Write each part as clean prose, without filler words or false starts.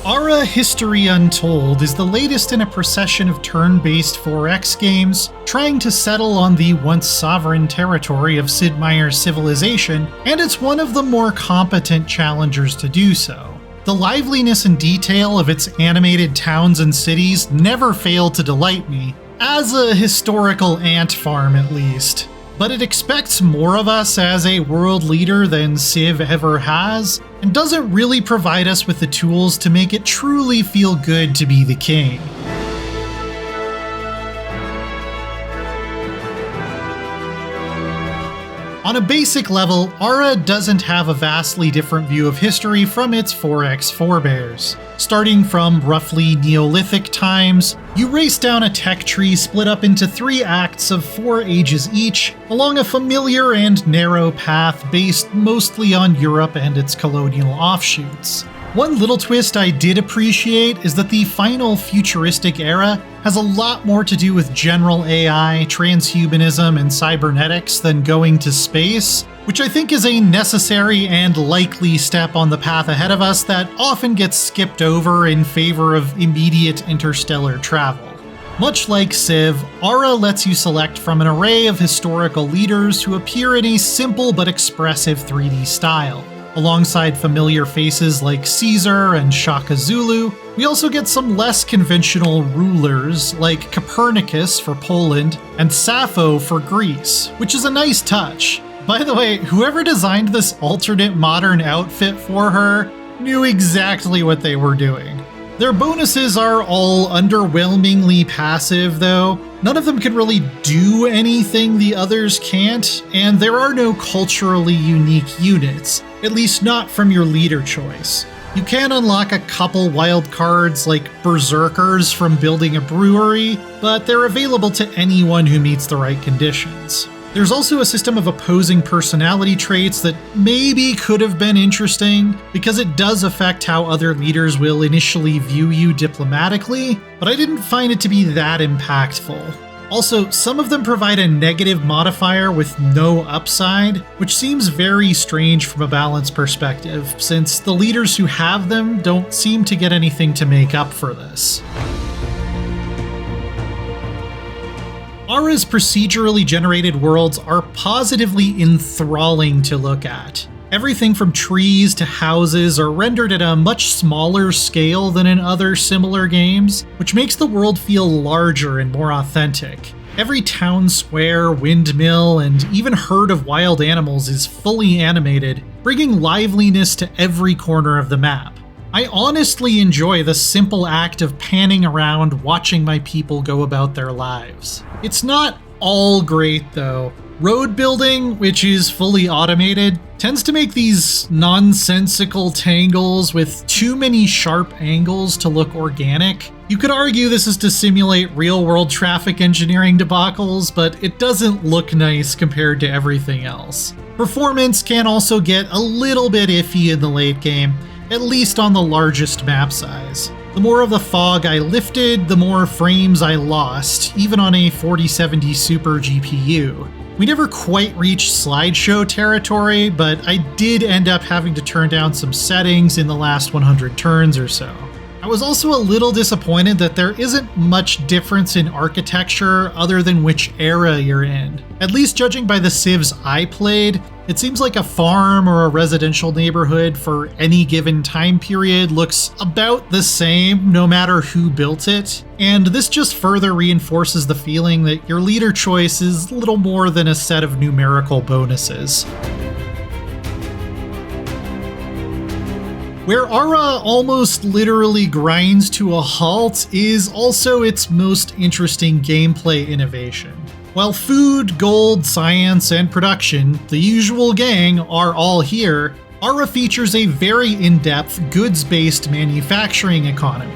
Ara History Untold is the latest in a procession of turn-based 4X games trying to settle on the once sovereign territory of Sid Meier's civilization, and it's one of the more competent challengers to do so. The liveliness and detail of its animated towns and cities never fail to delight me, as a historical ant farm at least. But it expects more of us as a world leader than Civ ever has, and doesn't really provide us with the tools to make it truly feel good to be the king. On a basic level, Ara doesn't have a vastly different view of history from its 4X forebears. Starting from roughly Neolithic times, you race down a tech tree split up into 3 acts of 4 ages each, along a familiar and narrow path based mostly on Europe and its colonial offshoots. One little twist I did appreciate is that the final futuristic era has a lot more to do with general AI, transhumanism, and cybernetics than going to space, which I think is a necessary and likely step on the path ahead of us that often gets skipped over in favor of immediate interstellar travel. Much like Civ, Ara lets you select from an array of historical leaders who appear in a simple but expressive 3D style. Alongside familiar faces like Caesar and Shaka Zulu, we also get some less conventional rulers like Copernicus for Poland and Sappho for Greece, which is a nice touch. By the way, whoever designed this alternate modern outfit for her knew exactly what they were doing. Their bonuses are all underwhelmingly passive though. None of them can really do anything the others can't, and there are no culturally unique units, at least not from your leader choice. You can unlock a couple wild cards like Berserkers from building a brewery, but they're available to anyone who meets the right conditions. There's also a system of opposing personality traits that maybe could have been interesting, because it does affect how other leaders will initially view you diplomatically, but I didn't find it to be that impactful. Also, some of them provide a negative modifier with no upside, which seems very strange from a balance perspective, since the leaders who have them don't seem to get anything to make up for this. Ara's procedurally generated worlds are positively enthralling to look at. Everything from trees to houses are rendered at a much smaller scale than in other similar games, which makes the world feel larger and more authentic. Every town square, windmill, and even herd of wild animals is fully animated, bringing liveliness to every corner of the map. I honestly enjoy the simple act of panning around watching my people go about their lives. It's not all great though. Road building, which is fully automated, tends to make these nonsensical tangles with too many sharp angles to look organic. You could argue this is to simulate real-world traffic engineering debacles, but it doesn't look nice compared to everything else. Performance can also get a little bit iffy in the late game, at least on the largest map size. The more of the fog I lifted, the more frames I lost, even on a 4070 Super GPU. We never quite reached slideshow territory, but I did end up having to turn down some settings in the last 100 turns or so. I was also a little disappointed that there isn't much difference in architecture other than which era you're in. At least judging by the civs I played, it seems like a farm or a residential neighborhood for any given time period looks about the same no matter who built it, and this just further reinforces the feeling that your leader choice is little more than a set of numerical bonuses. Where Ara almost literally grinds to a halt is also its most interesting gameplay innovation. While food, gold, science, and production, the usual gang, are all here, Ara features a very in-depth, goods-based manufacturing economy.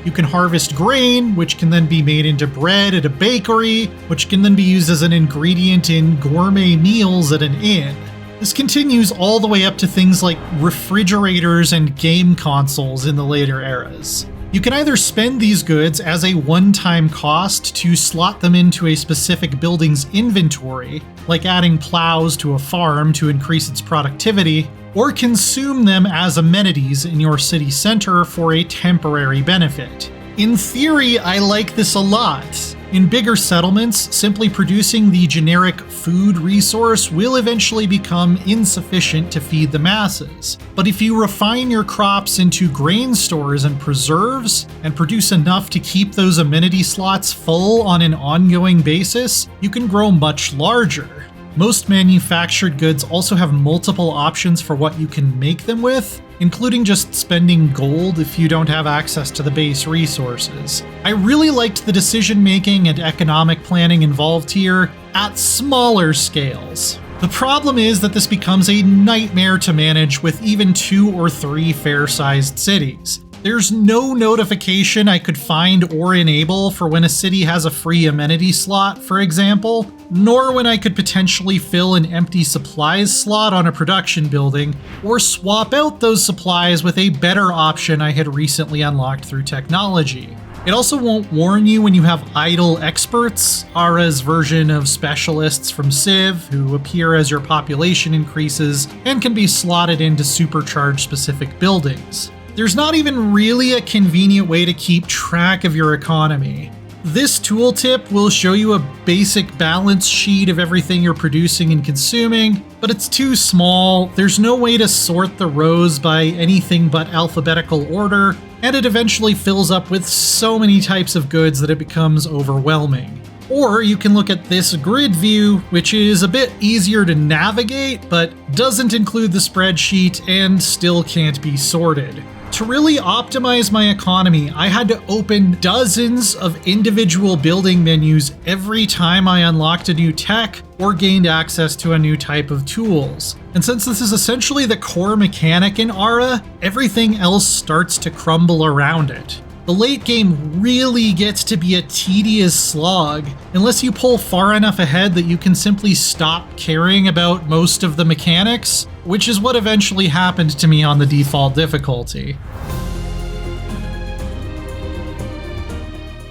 You can harvest grain, which can then be made into bread at a bakery, which can then be used as an ingredient in gourmet meals at an inn. This continues all the way up to things like refrigerators and game consoles in the later eras. You can either spend these goods as a one-time cost to slot them into a specific building's inventory, like adding plows to a farm to increase its productivity, or consume them as amenities in your city center for a temporary benefit. In theory, I like this a lot. In bigger settlements, simply producing the generic food resource will eventually become insufficient to feed the masses. But if you refine your crops into grain stores and preserves, and produce enough to keep those amenity slots full on an ongoing basis, you can grow much larger. Most manufactured goods also have multiple options for what you can make them with, including just spending gold if you don't have access to the base resources. I really liked the decision making and economic planning involved here at smaller scales. The problem is that this becomes a nightmare to manage with even 2 or 3 fair-sized cities. There's no notification I could find or enable for when a city has a free amenity slot, for example, nor when I could potentially fill an empty supplies slot on a production building, or swap out those supplies with a better option I had recently unlocked through technology. It also won't warn you when you have idle experts, Ara's version of specialists from Civ, who appear as your population increases and can be slotted into supercharged specific buildings. There's not even really a convenient way to keep track of your economy. This tooltip will show you a basic balance sheet of everything you're producing and consuming, but it's too small, there's no way to sort the rows by anything but alphabetical order, and it eventually fills up with so many types of goods that it becomes overwhelming. Or you can look at this grid view, which is a bit easier to navigate, but doesn't include the spreadsheet and still can't be sorted. To really optimize my economy, I had to open dozens of individual building menus every time I unlocked a new tech or gained access to a new type of tools. And since this is essentially the core mechanic in Ara, everything else starts to crumble around it. The late game really gets to be a tedious slog, unless you pull far enough ahead that you can simply stop caring about most of the mechanics, which is what eventually happened to me on the default difficulty.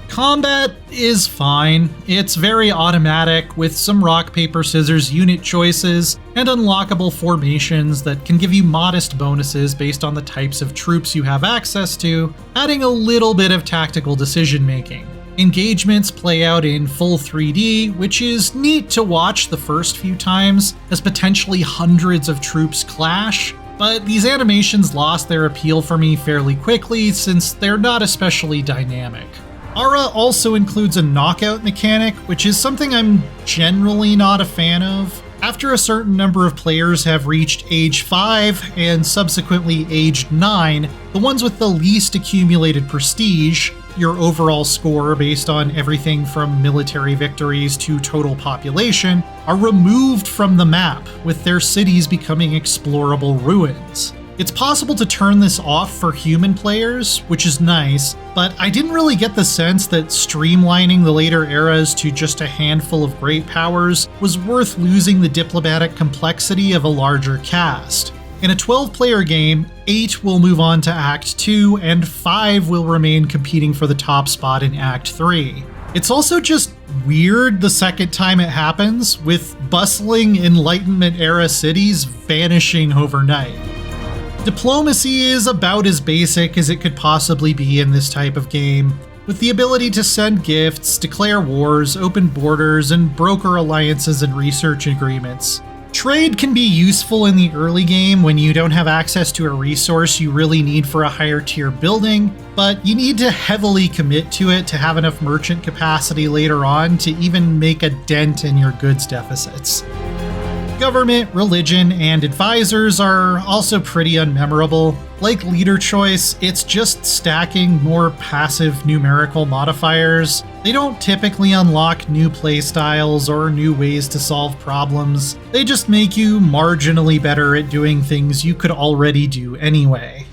Combat is fine. It's very automatic with some rock, paper, scissors unit choices and unlockable formations that can give you modest bonuses based on the types of troops you have access to, adding a little bit of tactical decision making. Engagements play out in full 3D, which is neat to watch the first few times as potentially hundreds of troops clash, but these animations lost their appeal for me fairly quickly since they're not especially dynamic. Ara also includes a knockout mechanic, which is something I'm generally not a fan of. After a certain number of players have reached age 5 and subsequently aged 9, the ones with the least accumulated prestige, your overall score based on everything from military victories to total population, are removed from the map, with their cities becoming explorable ruins. It's possible to turn this off for human players, which is nice, but I didn't really get the sense that streamlining the later eras to just a handful of great powers was worth losing the diplomatic complexity of a larger cast. In a 12-player game, 8 will move on to Act 2, and 5 will remain competing for the top spot in Act 3. It's also just weird the second time it happens, with bustling Enlightenment-era cities vanishing overnight. Diplomacy is about as basic as it could possibly be in this type of game, with the ability to send gifts, declare wars, open borders, and broker alliances and research agreements. Trade can be useful in the early game when you don't have access to a resource you really need for a higher tier building, but you need to heavily commit to it to have enough merchant capacity later on to even make a dent in your goods deficits. Government, religion, and advisors are also pretty unmemorable. Like leader choice, it's just stacking more passive numerical modifiers. They don't typically unlock new playstyles or new ways to solve problems. They just make you marginally better at doing things you could already do anyway.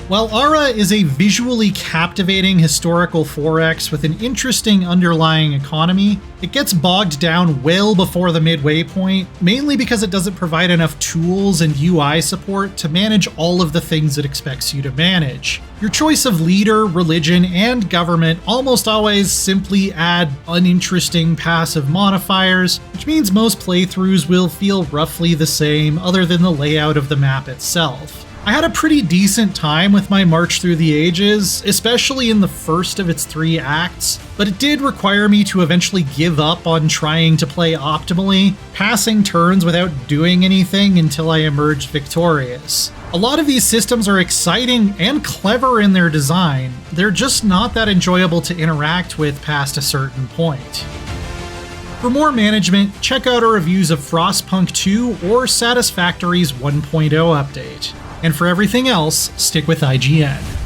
While Ara is a visually captivating historical 4X with an interesting underlying economy, it gets bogged down well before the midway point, mainly because it doesn't provide enough tools and UI support to manage all of the things it expects you to manage. Your choice of leader, religion, and government almost always simply add uninteresting passive modifiers, which means most playthroughs will feel roughly the same other than the layout of the map itself. I had a pretty decent time with my March Through the Ages, especially in the first of its 3 acts, but it did require me to eventually give up on trying to play optimally, passing turns without doing anything until I emerged victorious. A lot of these systems are exciting and clever in their design, they're just not that enjoyable to interact with past a certain point. For more management, check out our reviews of Frostpunk 2 or Satisfactory's 1.0 update. And for everything else, stick with IGN.